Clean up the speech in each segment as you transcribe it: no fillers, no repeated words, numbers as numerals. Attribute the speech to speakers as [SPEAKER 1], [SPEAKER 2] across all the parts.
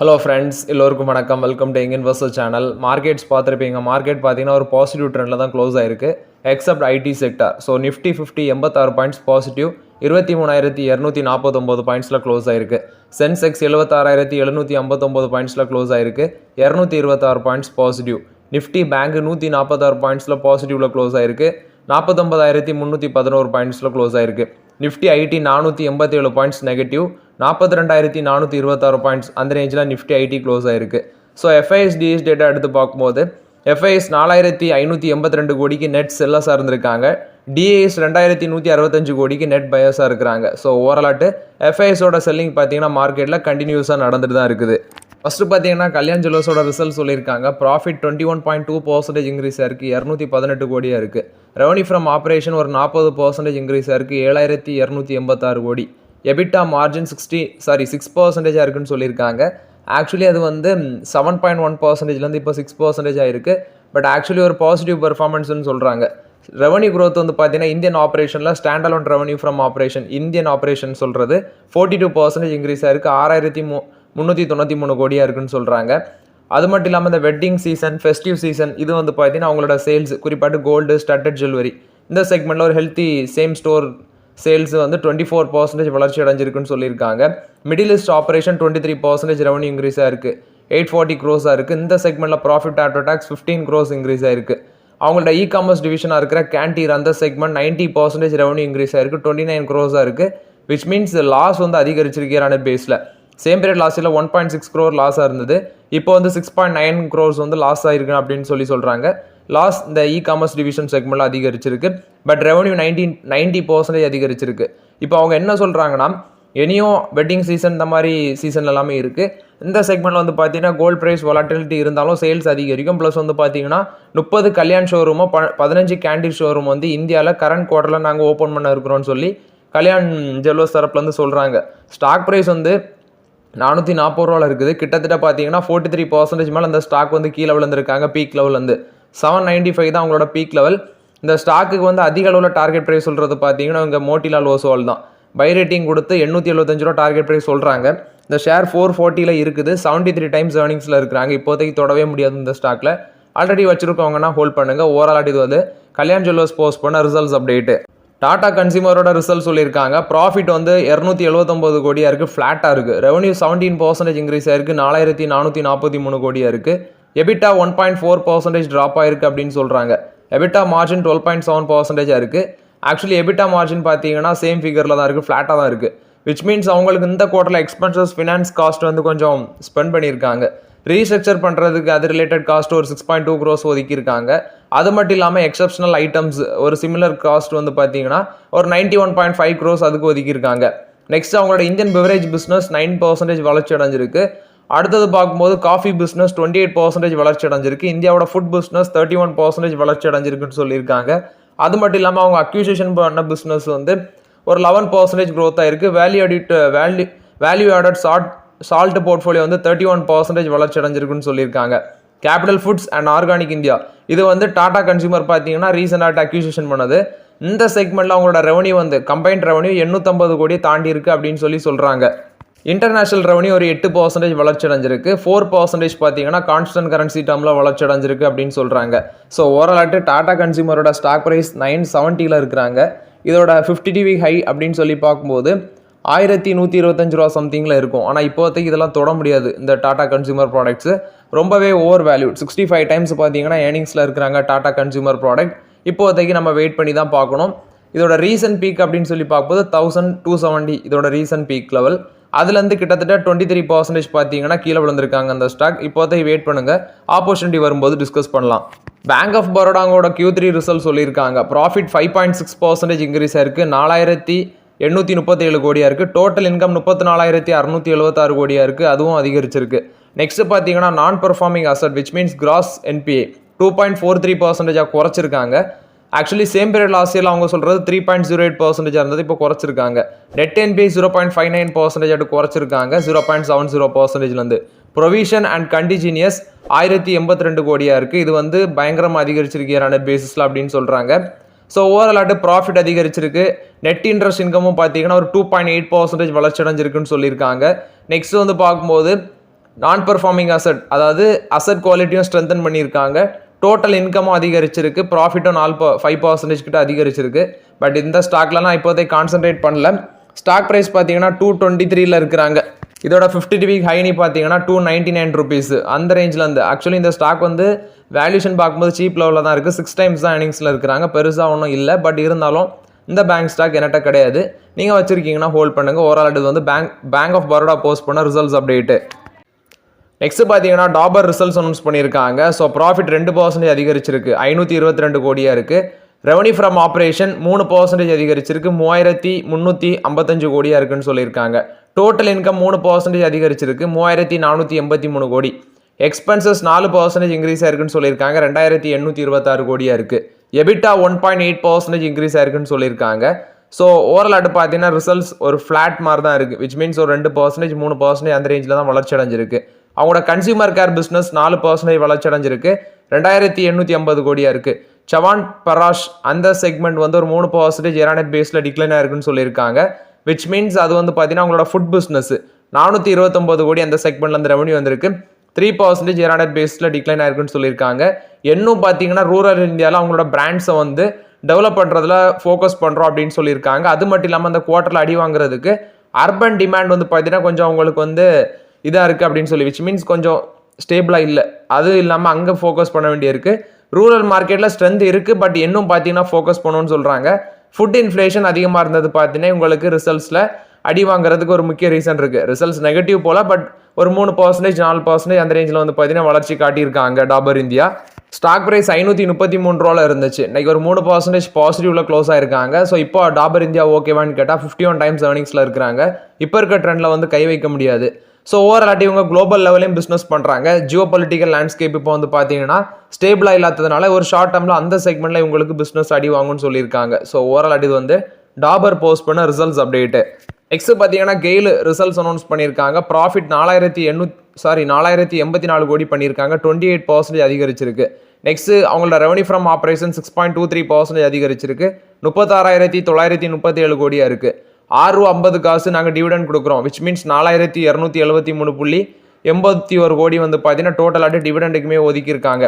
[SPEAKER 1] Hello friends, எல்லோருக்கும் வணக்கம். Welcome to young investor channel. Markets பார்த்துருப்பீங்க. மார்க்கெட் பார்த்தீங்கன்னா ஒரு பாசிட்டிவ் ட்ரெண்டில் தான் க்ளோஸ் ஆயிருக்கு, except IT sector. So Nifty 50 86 points positive, 23,249 பாயிண்ட்ஸில் க்ளோஸ் ஆயிருக்கு. சென்செக்ஸ் 76,759 பாயிண்ட்ஸில் க்ளோஸ் ஆயிருக்கு, 226 பாயிண்ட்ஸ் பாசிட்டிவ். நிஃப்டி பேங்க் 146 பாயிண்ட்ஸில் பாசிட்டிவில் க்ளோஸ் ஆயிருக்கு, 49,311 பாயிண்ட்ஸில் க்ளோஸ் ஆயிருக்கு. Nifty IT 487 points negative, 42,426 points அந்த ரேஞ்சில் நிஃப்டி ஐடி க்ளோஸ் ஆயிருக்கு. ஸோ எஃப்ஐஎஸ் டிஎஸ் டேட்டா எடுத்து பார்க்கும்போது எஃப்ஐஎஸ் 4,582 கோடிக்கு நெட் செல்லஸாக இருந்திருக்காங்க, டிஏஎஸ் 2,165 கோடிக்கு நெட் பயர்ஸாக இருக்கிறாங்க. ஸோ ஓவராலாட்டு எஃப்ஐஎஸோட செல்லிங் பார்த்தீங்கன்னா மார்க்கெட்டில் கண்டினியூஸாக நடந்துட்டு தான் இருக்குது. ஃபஸ்ட்டு பார்த்தீங்கன்னா கல்யாண் ஜுவல்லர்ஸோட ரிசல்ட் சொல்லியிருக்காங்க. ப்ராஃபிட் 21.2% இன்க்ரீஸ் ஆயிருக்கு, 218 கோடியாக இருக்குது. ரெவன்யூ ஃப்ரம் ஆப்ரேஷன் ஒரு 40% இன்க்ரீஸ் ஆயிருக்கு, 7,286 கோடி. எபிட்டா மார்ஜின் 6% இருக்குன்னு சொல்லியிருக்காங்க. ஆக்சுவலி அது வந்து 7.1%லேருந்து இப்போ 6% ஆயிருக்கு. பட் ஆக்சுவலி ஒரு பாசிட்டிவ் பெர்ஃபார்மன்ஸ்னு சொல்கிறாங்க. ரெவன்யூ க்ரோத் வந்து பார்த்தீங்கன்னா இந்தியன் ஆப்ரேஷனில் standalone revenue from operation Indian operation சொல்கிறது 42% இன்க்ரீஸ் ஆயிருக்கு, 6,393 கோடியாக இருக்குன்னு சொல்கிறாங்க. அது மட்டும் இல்லாமல் இந்த வெட்டிங் சீசன், ஃபெஸ்டிவ் சீசன் இது வந்து பார்த்தீங்கன்னா அவங்களோட சேல்ஸ் குறிப்பாட்டு கோல்டு, ஸ்டட்டட் ஜுவல்லரி இந்த செக்மெண்ட்டில் ஒரு ஹெல்த்தி சேம் ஸ்டோர் சேல்ஸ் வந்து 24% வளர்ச்சி அடைஞ்சிருக்குன்னு சொல்லியிருக்காங்க. Middle east operation 23% revenue increase ஆயிருக்கு, 840 க்ரோஸாக இருக்குது. இந்த செக்மெண்ட்டில் profit after tax 15 crores increase ஆயிருக்கு. அவங்களோட இ காமர்ஸ் டிவிஷனாக இருக்கிற கேண்டீர் அந்த செக்மெண்ட் 90% ரெவன்யூ இன்க்ரீஸ் ஆயிருக்கு, 29 க்ரோஸாக இருக்குது. விச் மீன்ஸ் லாஸ் வந்து அதிகரிச்சிருக்கிறான பேஸில். சேம் பீரியட் லாஸ்ட்டில் 1.6 crore லாஸாக இருந்தது, இப்போ வந்து 6.9 crores வந்து லாஸ் ஆயிருக்கு அப்படின்னு சொல்கிறாங்க. லாஸ் இந்த இ காமர்ஸ் டிவிஷன் செக்மெண்ட்டில் அதிகரிச்சிருக்கு, பட் ரெவன்யூ 90% அதிகரிச்சிருக்கு. இப்போ அவங்க என்ன சொல்கிறாங்கன்னா இனியும் வெட்டிங் சீசன் இந்த மாதிரி சீசன் எல்லாமே இருக்குது. இந்த செக்மெண்ட்டில் வந்து பார்த்தீங்கன்னா கோல்ட் ப்ரைஸ் வாலட்டிலிட்டி இருந்தாலும் சேல்ஸ் அதிகரிக்கும். ப்ளஸ் வந்து பார்த்தீங்கன்னா 30 கல்யாண் ஷோரூமோ 15 கேண்டீன் ஷோரூம் வந்து இந்தியாவில் கரண்ட் குவார்ட்டரில் நாங்கள் ஓப்பன் பண்ண இருக்கிறோன்னு சொல்லி கல்யாண் ஜுவல்லர்ஸ் தரப்புலேருந்து சொல்கிறாங்க. ஸ்டாக் ப்ரைஸ் வந்து 440 ரூபாவில் இருக்குது. கிட்டத்தட்ட பார்த்தீங்கன்னா 43% மேலே அந்த ஸ்டாக் வந்து கீழே விழுந்திருக்காங்க. பீக் லெவல்லேருந்து 795 தான் அவங்களோட பீக் லெவல். இந்த ஸ்டாக்குக்கு வந்து அதிக அளவில் டார்கெட் ப்ரைஸ் சொல்கிறது பார்த்தீங்கன்னா இவங்க மோட்டிலால் ஓசோல் தான். பை ரேட்டிங் கொடுத்து 875 ரூபா டார்கெட் ப்ரைஸ் சொல்கிறாங்க. இந்த ஷேர் 440 இருக்குது, 73 டைம்ஸ் ஏர்னிங்ஸில் இருக்கிறாங்க. இப்போதைக்கு தொடவே முடியாது இந்த ஸ்டாக்கில். ஆல்ரெடி வச்சுருக்கவங்கன்னா ஹோல்ட் பண்ணுங்கள். ஓவரால் இது வந்து கல்யாண் ஜுவல்லர்ஸ் போஸ்ட் பண்ண ரிசல்ட்ஸ் அப்டேட்டு. டாடா கன்சியூமரோட ரிசல்ட் சொல்லியிருக்காங்க. ப்ராஃபிட் வந்து 279 கோடியாக இருக்குது, ஃப்ளாட்டாக இருக்குது. ரெவன்யூ 17% இன்க்ரீஸ் ஆயிருக்கு, 4,443 கோடியாக இருக்குது. எபிட்டா 1.4% ட்ராப் ஆயிருக்கு அப்படின்னு சொல்கிறாங்க. எபிட்டா மார்ஜின் 12.7% இருக்குது. ஆக்சுவலி எபிட்டா மார்ஜின் பார்த்தீங்கன்னா சேம் ஃபிகரில் தான் இருக்குது, ஃப்ளாட்டாக தான் இருக்குது. விச் மீன்ஸ் அவங்களுக்கு இந்த குவார்ட்டரில் எக்ஸ்பென்சஸ், ஃபினான்ஸ் காஸ்ட் வந்து கொஞ்சம் ஸ்பெண்ட் பண்ணியிருக்காங்க. ரீஸ்ட்ரக்சர் பண்ணுறதுக்கு அது ரிலேட்டட் காஸ்ட் ஒரு 6.2 crores ஒதுக்கியிருக்காங்க. அது மட்டும் இல்லாமல் எக்ஸப்ஷனல் ஐட்டம்ஸ் ஒரு சிமிலர் காஸ்ட் வந்து பார்த்தீங்கன்னா ஒரு 91.5 crores அதுக்கு ஒதுக்கியிருக்காங்க. நெக்ஸ்ட் அவங்களோட இந்தியன் பெவரேஜ் பிஸ்னஸ் 9% வளர்ச்சி அடைஞ்சிருக்கு. அடுத்தது பார்க்கும்போது காஃபி பிஸ்னஸ் 28% வளர்ச்சி அடைஞ்சிருக்கு. இந்தியாவோட ஃபுட் பிஸ்னஸ் 31% வளர்ச்சி அடைஞ்சிருக்குன்னு சொல்லியிருக்காங்க. அது மட்டும் இல்லாமல் அவங்க அக்யூசியேஷன் பண்ண பிஸ்னஸ் வந்து ஒரு 11% க்ரோத் ஆயிருக்கு. வேல்யூ ஆடட் சால்ட் போர்ட்ஃபோலியோ வந்து 31% வளர்ச்சி அடைஞ்சிருக்குன்னு சொல்லியிருக்காங்க. Capital foods and organic India இது வந்து டாடா கன்சியூமர் பார்த்தீங்கன்னா ரீசெண்டாக அக்யூசியேஷன் பண்ணது. இந்த செக்மெண்ட்டில் அவங்களோட ரெவன்யூ வந்து கம்பைன்ட் ரெவன்யூ 850 கோடி தாண்டி இருக்குது அப்படின்னு சொல்கிறாங்க. இன்டர்நேஷனல் ரெவன்யூ ஒரு 8% வளர்ச்சி அடைஞ்சிருக்கு, 4% பார்த்தீங்கன்னா கான்ஸ்டன்ட் கரன்சி டேர்மில் வளர்ச்சி அடைஞ்சிருக்கு அப்படின்னு சொல்கிறாங்க. ஸோ ஓவராலாட்டு டாடா கன்சியூமரோட ஸ்டாக் ப்ரைஸ் 970 இருக்கிறாங்க. இதோட 50 வீக் ஹை அப்படின்னு சொல்லி பார்க்கும்போது 1,125 ரூபா சம்திங்கில் இருக்கும். ஆனால் இப்போதைக்கு இதெல்லாம் தொட முடியாது. இந்த டாடா கன்சியூமர் ப்ராடக்ட்ஸு ரொம்பவே ஓவர் வேல்யூட், 65 டைம்ஸ் பார்த்தீங்கன்னா ஏர்னிங்ஸில் இருக்கிறாங்க டாடா கன்சியூமர் ப்ராடக்ட். இப்போதைக்கு நம்ம வெயிட் பண்ணி தான் பார்க்கணும். இதோட ரீசன்ட் பீக் அப்படின்னு சொல்லி பார்க்கும்போது 1,270 இதோட ரீசன்ட் பீக் லெவல். அதுலேருந்து கிட்டத்தட்ட 23% பார்த்தீங்கன்னா கீழே விழுந்திருக்காங்க அந்த ஸ்டாக். இப்போதைக்கு வெயிட் பண்ணுங்கள், ஆப்பர்ச்சுனிட்டி வரும்போது டிஸ்கஸ் பண்ணலாம். பேங்க் ஆஃப் பரோடா அவங்களோட Q3 ரிசல்ட் சொல்லியிருக்காங்க. ப்ராஃபிட் 5.6% இன்க்ரீஸ் ஆயிருக்கு, 4,837 கோடியாக இருக்குது. டோட்டல் இன்கம் 34,676 கோடியாக இருக்குது, அதுவும் அதிகரிச்சிருக்கு. நெக்ஸ்ட் பார்த்தீங்கன்னா non performing asset which means gross NPA 2.43% குறைச்சிருக்காங்க. ஆக்சுவலி சேம் பீரியட் லாஸ்ட் இயரில் அவங்க சொல்கிறது 3.08% இருந்தது, இப்போ குறைச்சிருக்காங்க. நெட் NPA 0.59% குறைச்சிருக்காங்க, 0.70%. ப்ரொவிஷன் அண்ட் கண்டிஜினியஸ் 1,082 கோடியாக இருக்குது. இது வந்து பயங்கரமாக அதிகரிச்சிருக்கிறான பேசிஸில் அப்படின்னு சொல்கிறாங்க. ஸோ ஓவராலாட்டு ப்ராஃபிட் அதிகரிச்சிருக்கு. நெட் இன்ட்ரெஸ்ட் இன்கமும் பார்த்தீங்கன்னா ஒரு 2.8% வளர்ச்சி அடைஞ்சிருக்குன்னு சொல்லியிருக்காங்க. நெக்ஸ்ட் வந்து பார்க்கும்போது நான் பெர்ஃபார்மிங் அசட், அதாவது அசட் குவாலிட்டியும் ஸ்ட்ரென்தன் பண்ணியிருக்காங்க. டோட்டல் இன்கமும் அதிகரிச்சிருக்கு, ப்ராஃபிட்டும் 5% கிட்ட அதிகரிச்சிருக்கு. பட் இந்த ஸ்டாக்லாம் இப்போதைக்கு கான்சென்ட்ரேட் பண்ணல. ஸ்டாக் ப்ரைஸ் பார்த்தீங்கன்னா 223 இருக்கிறாங்க. இதோட 52 வீக் ஹைனி பார்த்தீங்கன்னா 299 ருபீஸ் அந்த ரேஞ்சில் இருந்து. ஆக்சுவலி இந்த ஸ்டாக் வந்து வேல்யூஷன் பார்க்கும்போது சீப் லெவலில் தான் இருக்குது. 6 times தான் earningsல இருக்கிறாங்க, பெருசாக ஒன்றும் இல்லை. பட் இருந்தாலும் இந்த பேங்க் ஸ்டாக் என்கிட்ட கிடையாது. நீங்கள் வச்சுருக்கீங்கன்னா ஹோல்ட் பண்ணுங்கள். ஓவரால் இது வந்து பேங்க் ஆஃப் பரோடா போஸ்ட் பண்ண ரிசல்ட்ஸ் அப்டேட்டு. நெக்ஸ்ட் பார்த்தீங்கன்னா டாபர் ரிசல்ட்ஸ் அனௌன்ஸ் பண்ணியிருக்காங்க. ஸோ ப்ராஃபிட் 2% அதிகரிச்சிருக்கு, 522 கோடியாக இருக்குது. ரெவன்யூ ஃப்ரம் ஆப்ரேஷன் 3% அதிகரிச்சிருக்கு, 3355 கோடியாக இருக்குன்னு சொல்லியிருக்காங்க. டோட்டல் இன்கம் 3% அதிகரிச்சிருக்கு, 3483 கோடி. எக்ஸ்பென்சஸ் 4% இன்க்ரீஸ் ஆயிருக்குன்னு சொல்லியிருக்காங்க, 2826 கோடியாக இருக்குது. எபிட்டா 1.8% இன்க்ரீஸ் ஆயிருக்குன்னு சொல்லியிருக்காங்க. ஸோ ஓவரால் பார்த்தீங்கன்னா ரிசல்ட்ஸ் ஒரு ஃப்ளாட் மாதிரி தான் இருக்குது. விச் மீன்ஸ் ஒரு 2% 3% அந்த ரேஞ்சில் தான் வளர்ச்சி அடைஞ்சிருக்கு. அவங்களோட கன்சியூமர் கேர் பிஸ்னஸ் 4% வளர்ச்சி அடைஞ்சிருக்கு, 2850 கோடியாக இருக்குது. சவான் பராஷ் அந்த செக்மெண்ட் வந்து ஒரு 3% இயர் பேஸில் டிக்ளைன் ஆயிருக்குன்னு சொல்லியிருக்காங்க. விச் மீன்ஸ் அது வந்து பார்த்தீங்கன்னா அவங்களோட ஃபுட் பிஸ்னஸ் 429 கோடி அந்த செக்மெண்ட்ல அந்த ரெவன்யூ வந்திருக்கு, 3% இயர் பேஸில் டிக்ளைன் ஆயிருக்குன்னு சொல்லியிருக்காங்க. இன்னும் பார்த்தீங்கன்னா ரூரல் இந்தியாவில் அவங்களோட பிராண்ட்ஸை வந்து டெவலப் பண்ணுறதுல ஃபோக்கஸ் பண்ணுறோம் அப்படின்னு சொல்லியிருக்காங்க. அது மட்டும் இல்லாமல் அந்த குவார்ட்டரில் அடி வாங்குறதுக்கு அர்பன் டிமாண்ட் வந்து பார்த்தீங்கன்னா கொஞ்சம் அவங்களுக்கு வந்து இதாக இருக்குது அப்படின்னு சொல்லி, விச் மீன்ஸ் கொஞ்சம் ஸ்டேபிளாக இல்லை. அது இல்லாமல் அங்கே ஃபோக்கஸ் பண்ண வேண்டியிருக்கு. ரூரல் மார்க்கெட்டில் ஸ்ட்ரென்த் இருக்குது, பட் இன்னும் பார்த்தீங்கன்னா ஃபோக்கஸ் பண்ணணும்னு சொல்கிறாங்க. ஃபுட் இன்ஃப்ளேஷன் அதிகமாக இருந்தது பார்த்தீங்கன்னா உங்களுக்கு ரிசல்ட்ஸில் அடி வாங்குறதுக்கு ஒரு முக்கிய ரீசன் இருக்குது. ரிசல்ட்ஸ் நெகட்டிவ் போல், பட் ஒரு 3% 4% அந்த ரேஞ்சில் வந்து பார்த்தீங்கன்னா வளர்ச்சி காட்டியிருக்காங்க டாபர் இந்தியா. ஸ்டாக் ப்ரைஸ் 533 ரூபாவில் இருந்துச்சு, இன்னைக்கு ஒரு 3% பாசிட்டிவ்ல க்ளோஸ் ஆயிருக்காங்க. ஸோ இப்போ டாபர் இந்தியா ஓகேவான்னு கேட்டால் 51 times earningsல இருக்கிறாங்க. இப்போ இருக்க ட்ரெண்டில் வந்து கை வைக்க முடியாது. ஸோ ஓவரால் இவங்க குளோபல் லெவலையும் பிஸ்னஸ் பண்ணுறாங்க. ஜியோ பொலிட்டிக்கல் லேண்ட்ஸ்கேப் இப்போ வந்து பார்த்தீங்கன்னா ஸ்டேபிளாக இல்லாததுனால ஒரு ஷார்ட் டேர்மில் அந்த செக்மெண்ட்டில் இவங்களுக்கு பிஸ்னஸ் அடி வாங்கும்னு சொல்லியிருக்காங்க. ஸோ ஓவரால் இது வந்து டாபர் போஸ்ட் பண்ண ரிசல்ட்ஸ் அப்டேட்டு. நெக்ஸ்ட் பார்த்தீங்கன்னா கெயில் ரிசல்ட்ஸ் அனௌன்ஸ் பண்ணியிருக்காங்க. ப்ராஃபிட் 4084 கோடி பண்ணியிருக்காங்க, 28% அதிகரிச்சிருக்கு. நெக்ஸ்ட் அவங்களோட ரெவன்யூ ஃப்ரம் ஆப்ரேஷன் 6.23% அதிகரிச்சிருக்கு, 36,937 கோடியாக இருக்குது. ₹6.50 நாங்கள் டிவிடெண்ட் கொடுக்குறோம், விச் மீன்ஸ் 4273.81 கோடி வந்து பார்த்தீங்கன்னா டோட்டலாக டிவிடெண்டுக்குமே ஒதுக்கியிருக்காங்க.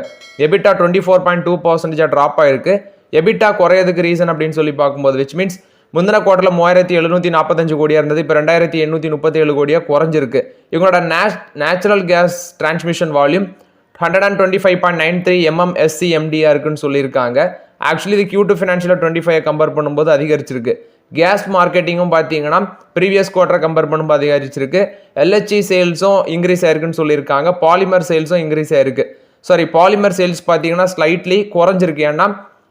[SPEAKER 1] எபிட்டா 24.2% ட்ராப் ஆயிருக்கு. எபிட்டா குறையதுக்கு ரீசன் அப்படின்னு சொல்லி பார்க்கும்போது விச் மீன்ஸ் முந்தின குவார்ட்டரில் 3745 கோடியாக இருந்தது, இப்போ 2837 கோடியாக குறைஞ்சிருக்கு. இவங்களோட நேச்சுரல் கேஸ் டிரான்ஸ்மிஷன் வால்யூம் 125.93 MMSCMD-ஆ இருக்குன்னு சொல்லியிருக்காங்க. ஆக்சுவலி இது Q2 ஃபினான்ஷியல் 25 கம்பேர் பண்ணும்போது அதிகரிச்சிருக்கு. கேஸ் மார்க்கெட்டிங்கும் பார்த்தீங்கன்னா ப்ரீவியஸ் குவார்ட்டரை கம்பேர் பண்ணும்போது அதிகரிச்சிருக்கு. LHE சேல்ஸும் இன்க்ரீஸ் ஆயிருக்குன்னு சொல்லியிருக்காங்க. பாலிமர் சேல்ஸும் இன்க்ரீஸ் ஆயிருக்கு. பாலிமர் சேல்ஸ் பார்த்தீங்கன்னா ஸ்லைட்லி குறைஞ்சிருக்கு. ஏன்னா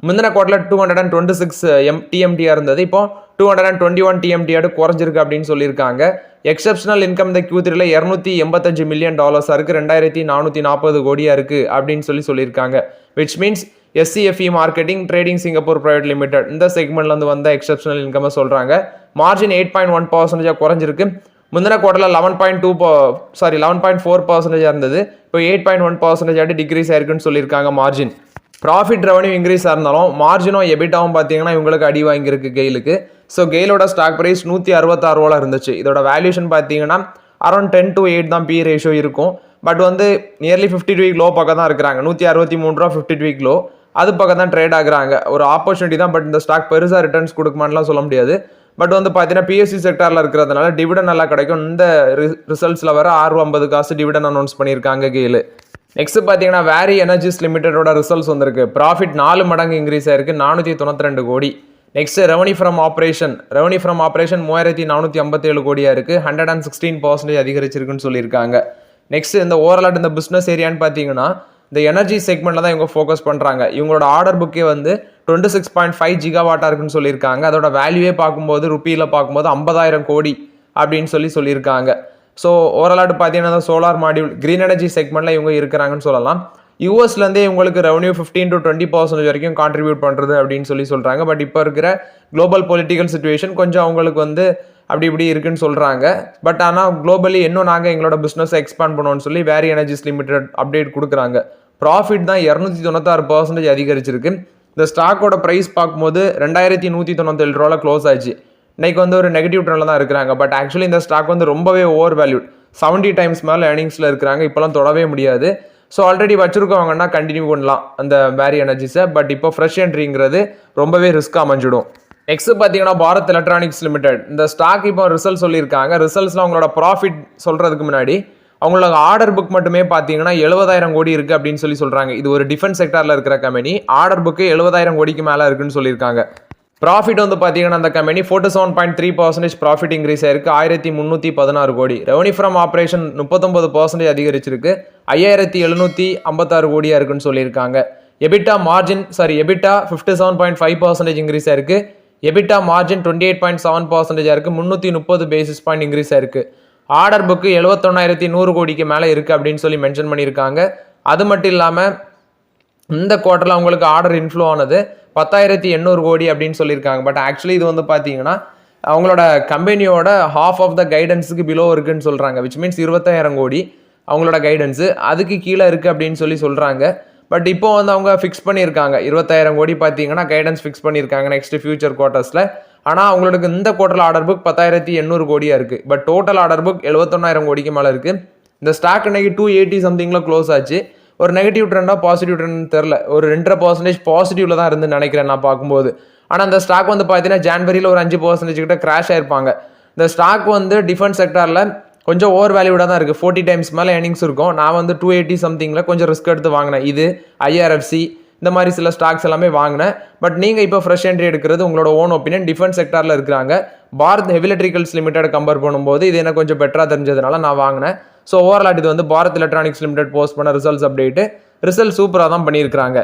[SPEAKER 1] முந்தின குவார்ட்டரில் 226 TMD-ஆ இருந்தது, இப்போ 221 TMD குறைஞ்சிருக்கு அப்படின்னு சொல்லியிருக்காங்க. எக்ஸப்ஷனல் இன்கம் இந்த Q3ல $285 மில்லியன் இருக்குது, 2440 கோடியாக இருக்குது அப்படின்னு சொல்லியிருக்காங்க. Which means SCFE marketing trading Singapore private limited இந்த செக்மெண்ட்ல வந்து வந்த எக்ஸப்ஷனல் இன்கம் சொல்றாங்க. மார்ஜின் 8.1% குறைஞ்சிருக்கு. முந்தின குவார்ட்டரில் 11.4% இருந்தது, இப்போ 8.1% டிக்ரீஸ் ஆயிருக்குன்னு சொல்லியிருக்காங்க மார்ஜின். ப்ராஃபிட் ரெவன்யூ இன்க்ரீஸ் இருந்தாலும் மார்ஜினும் எபிட்டாவும் பார்த்தீங்கன்னா இவங்களுக்கு அடி வாங்கியிருக்கு கெயிலுக்கு. ஸோ கெயிலோட ஸ்டாக் ப்ரைஸ் 166 ரூபாய் இருந்துச்சு. இதோட வேல்யூஷன் பார்த்தீங்கன்னா அரௌண்ட் 10 to 8 தான் பி ரேஷியோ இருக்கும். பட் வந்து நியர்லி 52 வீக் லோ பக்கம் தான் இருக்கிறாங்க. 163 ரூபா 52 வீக் லோ அது பக்கம் தான் ட்ரேட் ஆகுறாங்க. ஒரு ஆப்பர்ச்சுனிட்டி தான், பட் இந்த ஸ்டாக் பெருசாக ரிட்டர்ன்ஸ் கொடுக்குமான்லாம் சொல்ல முடியாது. பட் வந்து பார்த்தீங்கன்னா PSU செக்டாரில் இருக்கிறதுனால டிவிடன் நல்லா கிடைக்கும். இந்த ரிசல்ட்ஸில் வர ₹6.50 டிவிடன் அனௌன்ஸ் பண்ணியிருக்காங்க கெயிலு. நெக்ஸ்ட் பார்த்தீங்கன்னா வேரி எனர்ஜிஸ் லிமிடெடோட ரிசல்ட்ஸ் வந்திருக்கு. ப்ராஃபிட் 4 மடங்கு இன்க்ரீஸ் ஆயிருக்கு, 492 கோடி. நெக்ஸ்ட் ரெவன்யூ ஃப்ரம் ஆப்ரேஷன் 3457 கோடியாக இருக்குது, 116% அதிகரிச்சிருக்குன்னு சொல்லியிருக்காங்க. நெக்ஸ்ட் இந்த ஓவரால் இந்த பிஸ்னஸ் ஏரியான்னு பார்த்தீங்கன்னா இந்த எனர்ஜி செக்மெண்ட்டில் தான் இவங்க ஃபோக்கஸ் பண்ணுறாங்க. இவங்களோட ஆர்டர் புக்கே வந்து 26.5 ஜிகாவாட்டாக இருக்குன்னு சொல்லியிருக்காங்க. அதோட வேல்யூவே பார்க்கும்போது ருப்பியில் பார்க்கும்போது 50,000 கோடி அப்படின்னு சொல்லியிருக்காங்க. ஸோ ஓவரால் பார்த்தீங்கன்னா சோலார் மாடியூல் கிரீன் எனர்ஜி செக்மெண்ட்டில் இவங்க இருக்கிறாங்கன்னு சொல்லலாம். யூஎஸ்லேருந்தே இவங்களுக்கு ரெவன்யூ 15 to 20% வரைக்கும் கான்ட்ரிபியூட் பண்ணுறது அப்படின்னு சொல்கிறாங்க. பட் இப்போ இருக்கிற குளோபல் பொலிட்டிக்கல் சிச்சுவேஷன் கொஞ்சம் அவங்களுக்கு வந்து அப்படி இப்படி இருக்குன்னு சொல்கிறாங்க. பட் ஆனால் குளோபலி இன்னும் நாங்கள் எங்களோட பிஸ்னஸை எக்ஸ்பேண்ட் பண்ணுவோம்னு சொல்லி வேரி எனர்ஜிஸ் லிமிடெட் அப்டேட் கொடுக்குறாங்க. ப்ராஃபிட் தான் 296% அதிகரிச்சிருக்கு. இந்த ஸ்டாக்கோட ப்ரைஸ் பார்க்கும்போது 2197 ரூபாவில் க்ளோஸ் ஆச்சு. இன்னைக்கு வந்து ஒரு நெகட்டிவ் ட்ரெண்டில் தான் இருக்கிறாங்க. பட் ஆக்சுவலி இந்த ஸ்டாக் வந்து ரொம்பவே ஓவர் வேல்யூட். 70 டைம்ஸ் மேலே ஏர்னிங்ஸில் இருக்கிறாங்க. இப்போலாம் தொடவே முடியாது. ஸோ ஆல்ரெடி வச்சுருக்கவங்கன்னா கண்டினியூ பண்ணலாம் அந்த வேரி எனர்ஜிஸை. பட் இப்போ ஃப்ரெஷ் என்ட்ரிங்கிறது ரொம்பவே ரிஸ்க்காக அமைஞ்சிடும். நெக்ஸ்ட் பார்த்தீங்கன்னா பாரத் எலக்ட்ரானிக்ஸ் லிமிடெட். இந்த ஸ்டாக் இப்போ ரிசல்ட் சொல்லியிருக்காங்க. ரிசல்ட்ஸ்லாம் அவங்களோட ப்ராஃபிட் சொல்கிறதுக்கு முன்னாடி அவங்களோட ஆர்டர் புக் மட்டுமே பார்த்தீங்கன்னா 70,000 கோடி இருக்குது அப்படின்னு சொல்கிறாங்க. இது ஒரு டிஃபென்ஸ் செக்டாரில் இருக்கிற கம்பெனி. ஆர்டர் புக்கு 70,000 கோடிக்கு மேலே இருக்குன்னு சொல்லியிருக்காங்க. ப்ராஃபிட் வந்து பார்த்தீங்கன்னா அந்த கம்பெனி 47.3% ப்ராஃபிட் இன்க்ரீஸ் ஆயிருக்கு, 1316 கோடி. ரெவன்யூ ஃப்ரம் ஆப்ரேஷன் 39% அதிகரிச்சிருக்கு, 5756 கோடியாக இருக்குன்னு சொல்லியிருக்காங்க. எபிட்டா 57.5% இன்க்ரீஸ் ஆயிருக்கு, எபிட்டா மார்ஜின் 28.7% இருக்கு, 330 பேசிஸ் பாயிண்ட் இன்க்ரீஸ் ஆயிருக்கு. ஆர்டர் புக்கு 71,100 கோடிக்கு மேலே இருக்குது அப்படின்னு சொல்லி மென்ஷன் பண்ணியிருக்காங்க. அது மட்டும் இல்லாமல் இந்த குவார்ட்டரில் அவங்களுக்கு ஆர்டர் இன்ஃப்ளோ ஆனது 10,800 கோடி அப்படின்னு சொல்லியிருக்காங்க. பட் ஆக்சுவலி இது வந்து பார்த்தீங்கன்னா அவங்களோட கம்பெனியோட ஹாஃப் ஆஃப் த கைடன்ஸுக்கு பிலோ இருக்குன்னு சொல்கிறாங்க. விச் மீன்ஸ் 20,000 கோடி அவங்களோட கைடன்ஸு அதுக்கு கீழே இருக்குது அப்படின்னு சொல்கிறாங்க. பட் இப்போ வந்து அவங்க ஃபிக்ஸ் பண்ணியிருக்காங்க 20,000 கோடி பார்த்தீங்கன்னா கைடன்ஸ் ஃபிக்ஸ் பண்ணியிருக்காங்க நெக்ஸ்ட் ஃபியூச்சர் குவார்ட்டர்ஸில். ஆனால் அவங்களுக்கு இந்த குவார்ட்டரில் ஆர்டர் புக் 10,800 கோடியாக இருக்குது. பட் டோட்டல் ஆர்டர் புக் 71,000 கோடிக்கு மேலே இருக்குது. இந்த ஸ்டாக் இன்னைக்கு 280 சம்திங்கில் க்ளோஸ் ஆச்சு. ஒரு நெகட்டிவ் ட்ரெண்டாக பாசிட்டிவ் ட்ரெண்ட் தெரில, ஒரு 2.5% பாசிட்டிவ்ல தான் இருந்து நினைக்கிறேன் நான் பார்க்கும்போது. ஆனால் அந்த ஸ்டாக் வந்து பார்த்தீங்கன்னா ஜான்வரியில் ஒரு 5% கிட்ட கிராஷ் ஆயிருப்பாங்க. இந்த ஸ்டாக் வந்து டிஃபென்ஸ் செக்டாரில் கொஞ்சம் ஓவர் வேல்யூடாக தான் இருக்குது. 40 டைம்ஸ் மேலே ஏர்னிங்ஸ் இருக்கும். நான் வந்து 280 சம்திங்கில் கொஞ்சம் ரிஸ்க் எடுத்து வாங்கினேன். இது ஐஆர்எஃப்சி இந்த மாதிரி சில ஸ்டாக்ஸ் எல்லாமே வாங்கினேன். பட் நீங்கள் இப்போ ஃப்ரெஷ் என்ட்ரி எடுக்கிறது உங்களோட ஓன் ஒப்பீனியன். டிஃபென்ஸ் செக்டாரில் இருக்கிறாங்க. Bharat heavy electricals limited compare பண்ணும்போது இது எனக்கு கொஞ்சம் பெட்டராக தெரிஞ்சதுனால நான் வாங்கினேன். ஸோ ஓவரால் இது வந்து பாரத் எலக்ட்ரானிக்ஸ் லிமிடெட் போஸ்ட் பண்ண ரிசல்ட்ஸ் அப்டேட்டு. ரிசல்ட் சூப்பராக தான் பண்ணியிருக்காங்க.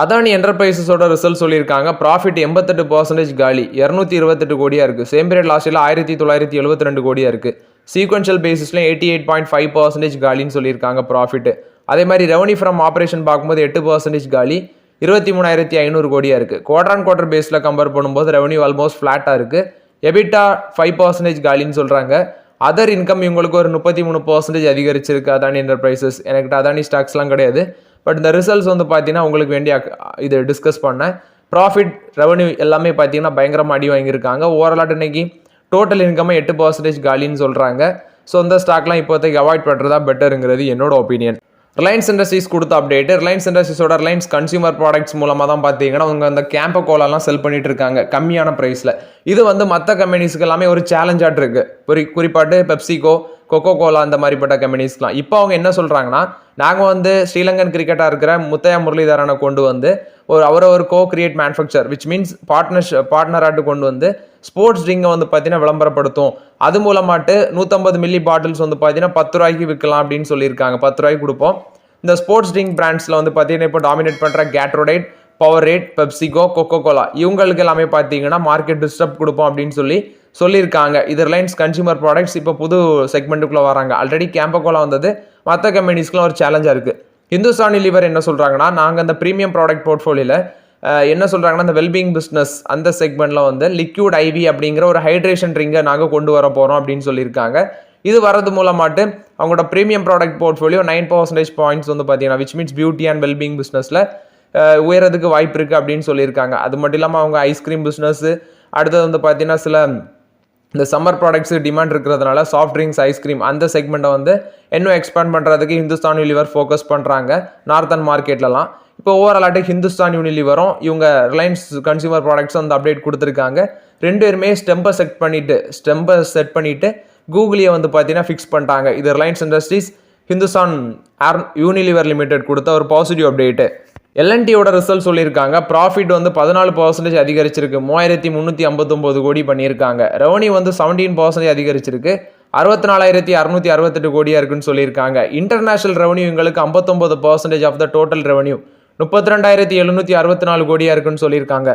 [SPEAKER 1] அதானி என்டர்பிரைசஸோட ரிசல்ட் சொல்லியிருக்காங்க. ப்ராஃபிட் 88% காலி, 228 கோடியாக இருக்குது. சேம் பீரியட் லாஸ்ட் இயர் 1972 கோடியாக இருக்குது. சீக்வென்ஷியல் பேசிஸ்லையும் 88.5% காலின்னு சொல்லியிருக்காங்க ப்ராஃபிட். அதே மாதிரி ரெவன்யூ ஃப்ரம் ஆப்ரேஷன் பார்க்கும்போது 8% காலி, 23,500 கோடியாக இருக்குது. குவார்டர் ஆன் குவார்டர் பேஸில் கம்பேர் பண்ணும்போது ரெவன்யூ ஆல்மோஸ்ட் ஃப்ளாட்டாக இருக்குது. எபிட்டா 5% காலின்னு சொல்கிறாங்க. அதர் இன்கம் இவங்களுக்கு ஒரு 33% அதிகரிச்சிருக்கு அதானி என்டர்பிரைசஸ். எனக்கு அதானி ஸ்டாக்ஸ்லாம் கிடையாது. பட் இந்த ரிசல்ட்ஸ் வந்து பார்த்தீங்கன்னா உங்களுக்கு வேண்டிய இது டிஸ்கஸ் பண்ணேன். ப்ராஃபிட் ரெவன்யூ எல்லாமே பார்த்தீங்கன்னா பயங்கரமாக அடி வாங்கியிருக்காங்க. ஓவராலாக இன்னைக்கு டோட்டல் இன்கம் 8% காலின்னு சொல்கிறாங்க. ஸோ இந்த ஸ்டாக்லாம் இப்போதைக்கு அவாய்ட் பண்ணுறதா பெட்டருங்கிறது என்னோட ஒப்பீனியன். ரிலையன்ஸ் இண்டஸ்ட்ரீஸ் கொடுத்த அப்டேட். ரிலையன்ஸ் இண்டஸ்ட்ரீஸோட ரிலையன்ஸ் கன்சியூமர் ப்ராடக்ட்ஸ் மூலமாக தான் பார்த்தீங்கன்னா அவங்க அந்த கேம்போ கோலாலாம் செல் பண்ணிட்டு இருக்காங்க கம்மியான ப்ரைஸில். இது வந்து மற்ற கம்பெனிஸ்க்கு எல்லாமே ஒரு சேலஞ்சாக இருக்கு. குறிப்பாட்டு பெப்சிகோ, கொக்கோ கோலா அந்த மாதிரிப்பட்ட கம்பெனிஸ்லாம். இப்போ அவங்க என்ன சொல்கிறாங்கன்னா, நாங்கள் வந்து ஸ்ரீலங்கன் கிரிக்கெட்டாக இருக்கிற முத்தையா முரளிதரனை கொண்டு வந்து ஒரு கோ கிரியேட் மேனுஃபேக்சர் விச் மீன்ஸ் பார்ட்னராட்டு கொண்டு வந்து ஸ்போர்ட்ஸ் ட்ரிங்கை வந்து பார்த்தீங்கன்னா விளம்பரப்படுத்தும். அது மூலமாட்டு 150 மில்லி பாட்டில்ஸ் வந்து பார்த்தீங்கன்னா 10 ரூபாய்க்கு விற்கலாம் அப்படின்னு சொல்லியிருக்காங்க. 10 ரூபாய்க்கு கொடுப்போம். இந்த ஸ்போர்ட்ஸ் ட்ரிங்க் பிராண்ட்ஸில் வந்து பார்த்தீங்கன்னா இப்போ டாமினேட் பண்ணுற கேட்ரோடைட், பவர்ரேட், பெப்சிகோ, கொக்கோ கோலா இவங்களுக்கு எல்லாமே பார்த்தீங்கன்னா மார்க்கெட் டிஸ்டர்ப் கொடுப்போம் அப்படின்னு சொல்லியிருக்காங்க. இது ரிலையன்ஸ் கன்சியூமர் ப்ராடக்ட்ஸ் இப்போ புது செக்மெண்ட்டுக்குள்ளே வராங்க. ஆல்ரெடி கேம்போ கோலா வந்தது மற்ற கம்பெனிஸ்க்குலாம் ஒரு சேலஞ்சாக இருக்குது. ஹிந்துஸ்தான் யூனிலிவர் என்ன சொல்கிறாங்கன்னா, நாங்கள் அந்த ப்ரீமியம் ப்ராடக்ட் போர்ட்ஃபோலியோவில் என்ன சொல்கிறாங்கன்னா, அந்த வெல்பீயிங் பிஸ்னஸ் அந்த செக்மெண்ட்டில் வந்து லிக்யூட் ஐவி அப்படிங்கிற ஒரு ஹைட்ரேஷன் ட்ரிங்கை நாங்கள் கொண்டு வர போகிறோம் அப்படின்னு சொல்லியிருக்காங்க. இது வரது மூலமாட்டு அவங்களோட ப்ரீமியம் ப்ராடக்ட் போர்ட்ஃபோலியோ 9% பாயிண்ட்ஸ் வந்து பார்த்தீங்கன்னா which means beauty and wellbeing பிஸ்னஸில் உயரதுக்கு வாய்ப்பு இருக்குது அப்படின்னு சொல்லியிருக்காங்க. அது மட்டும் இல்லாமல் அவங்க ஐஸ்கிரீம் பிஸ்னஸ், அடுத்தது வந்து பார்த்தீங்கன்னா சில இந்த சம்மர் ப்ராடக்ட்ஸுக்கு டிமாண்ட் இருக்கிறதுனால சாஃப்ட் ட்ரிங்க்ஸ், ஐஸ்கிரீம் அந்த செக்மெண்ட்டை வந்து இன்னும் எக்ஸ்பேண்ட் பண்ணுறதுக்கு ஹிந்துஸ்தான் யூனிலிவர் ஃபோக்கஸ் பண்ணுறாங்க நார்த்தன் மார்க்கெட்லலாம். இப்போ ஓவராலாட்டு ஹிந்துஸ்தான் யூனிலிவரும் இவங்க ரிலையன்ஸ் கன்சியூமர் ப்ராடக்ட்ஸ் அந்த அப்டேட் கொடுத்துருக்காங்க. ரெண்டு பேருமே ஸ்டெம்பை செட் பண்ணிவிட்டு கூகுளியை வந்து பார்த்தீங்கன்னா ஃபிக்ஸ் பண்ணிட்டாங்க. இது Reliance industries Hindustan Unilever limited கொடுத்த ஒரு பாசிட்டிவ் அப்டேட்டு. எல்என்டியோட ரிசல்ட் சொல்லியிருக்காங்க. ப்ராஃபிட் வந்து 14% அதிகரிச்சிருக்கு, 3,359 கோடி பண்ணியிருக்காங்க. ரெவன்யூ வந்து 17% அதிகரிச்சிருக்கு, 64,668 கோடியாக இருக்குன்னு சொல்லியிருக்காங்க. இன்டர்நேஷனல் ரெவன்யூ எங்களுக்கு 59% ஆஃப் த டோட்டல் ரெவன்யூ 32,764 கோடியாக இருக்குன்னு சொல்லியிருக்காங்க.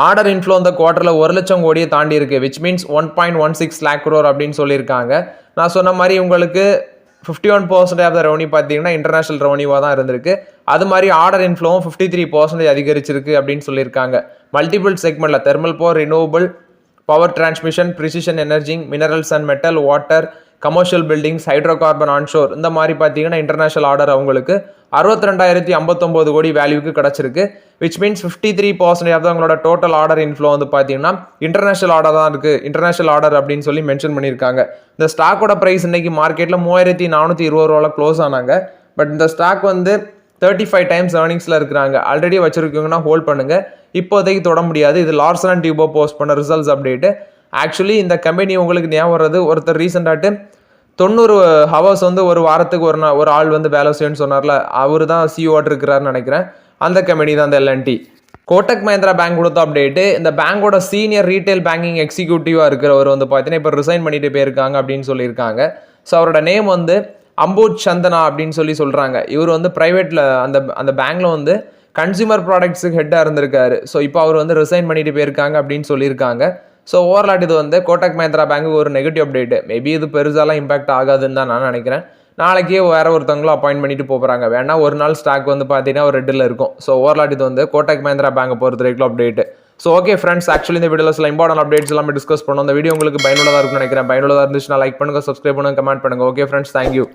[SPEAKER 1] ஆர்டர் இன்ஃப்ளோ இந்த குவார்ட்டரில் 1 லட்சம் கோடியை தாண்டி இருக்கு, விச் மீன்ஸ் 1.16 lakh crore அப்படின்னு சொல்லியிருக்காங்க. நான் சொன்ன மாதிரி உங்களுக்கு 51% ஆஃப் த ரெவன்யூ பார்த்தீங்கன்னா இன்டர்நேஷனல் ரெவன்யூவாக தான் இருந்திருக்கு. அது மாதிரி ஆர்டர் இன்ஃப்ளோவும் 53% அதிகரிச்சிருக்கு அப்படின்னு சொல்லியிருக்காங்க. மல்டிபிள் செக்மெண்ட்டில் thermal power, renewable power transmission, precision energy, minerals and metal, water, commercial buildings, hydro carbon onshore இந்த மாதிரி பார்த்தீங்கன்னா இன்டர்நேஷனல் ஆர்டர் அவங்களுக்கு 62,059 கோடி வேல்யூக்கு கிடச்சிருக்கு. விச் மீன்ஸ் 53% ஆஃப் அவங்களோட டோட்டல் ஆர்டர் இன்ஃப்ளோ வந்து பார்த்தீங்கன்னா இன்டர்நேஷனல் ஆர்டர் தான் இருக்குது. இன்டர்நேஷனல் ஆர்டர் அப்படின்னு சொல்லி மென்ஷன் பண்ணியிருக்காங்க. இந்த ஸ்டாக்கோட ப்ரைஸ் இன்னைக்கு மார்க்கெட்டில் 3420 ரூபாவில் க்ளோஸ் ஆனாங்க. பட் இந்த ஸ்டாக் வந்து 35 டைம்ஸ் ஏர்னிங்ஸில் இருக்கிறாங்க. ஆல்ரெடி வச்சிருக்கீங்கன்னா ஹோல்ட் பண்ணுங்க. இப்போதைக்கு தொட முடியாது. இது லார்சன் அண்ட் டியூபோ போஸ்ட் பண்ண ரிசல்ட்ஸ் அப்டேட். ஆக்சுவலி இந்த கம்பெனி உங்களுக்கு ஞாபகம் வர்றது, ஒருத்தர் ரீசெண்டாட்டு 90 ஹவர்ஸ் வந்து ஒரு வாரத்துக்கு ஒரு ஆள் வந்து வேலை செய்யணும்னு சொன்னார்ல, அவர் தான் சிஓ இருக்கிறாருன்னு நினைக்கிறேன். அந்த கம்பெனி தான் இந்த எல்என்டி. கோட்டக் மஹிந்திரா பேங்க் கொடுத்த அப்டேட்டு, இந்த பேங்கோட சீனியர் ரீட்டைல் பேங்கிங் எக்ஸிக்யூட்டிவாக இருக்கிறவர் வந்து பார்த்தீங்கன்னா இப்போ ரிசைன் பண்ணிட்டு போயிருக்காங்க அப்படின்னு சொல்லியிருக்காங்க. ஸோ அவரோட நேம் வந்து அம்பூஜ் சந்தனா அப்படின்னு சொல்லி சொல்கிறாங்க. இவர் வந்து ப்ரைவேட்டில் அந்த பேங்க்கில் வந்து கன்சியூமர் ப்ராடக்ட்ஸுக்கு ஹெட்டாக இருந்திருக்காரு. ஸோ இப்போ அவர் வந்து ரிசைன் பண்ணிட்டு போயிருக்காங்க அப்படின்னு சொல்லியிருக்காங்க. ஸோ ஓவரால் இது வந்து கோட்டக் மஹிந்திரா பேங்க்கு ஒரு நெகட்டிவ் அப்டேட். மேபி இது பெருசாலாம் இம்பாக்ட் ஆகாதுன்னு தான் நான் நினைக்கிறேன். நாளைக்கே வேற ஒருத்தவங்களும் அப்பாயின்ட் பண்ணிட்டு போகிறாங்க. வேணா ஒரு நாள் ஸ்டாக் வந்து பார்த்தீங்கன்னா ஒரு ரெட்டில் இருக்கும். ஸோ ஓவரால் இது வந்து கோட்டக் மஹிந்திரா பேங்கை பொறுத்த வரைக்கும் update. So okay friends, actually இந்த வீடியோவில் சில இம்பார்ட்டன்ட் அப்டேட்ஸ் எல்லாமே டிஸ்கஸ் பண்ணோம். இந்த வீடியோ உங்களுக்கு பயனுள்ளதாக இருக்கும்னு நினைக்கிறேன். பயனுள்ளதாக இருந்துச்சுன்னா லைக் பண்ணுங்கள், சப்ஸ்கிரைப் பண்ணுங்கள், கமெண்ட் பண்ணுங்கள். Okay friends, thank you.